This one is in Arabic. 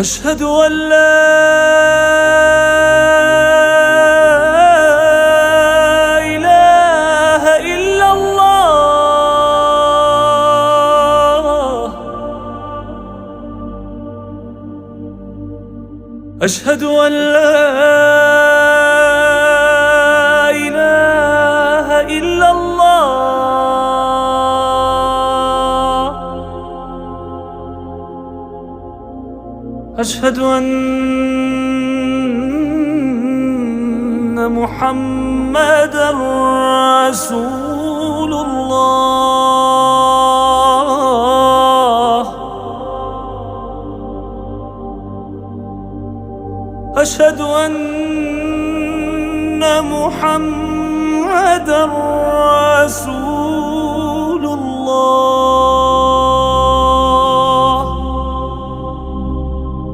أشهد أن لا إله إلا الله. أشهد أن لا إله إلا الله. أشهد أن محمدًا رسول الله. أشهد أن محمدًا رسول الله.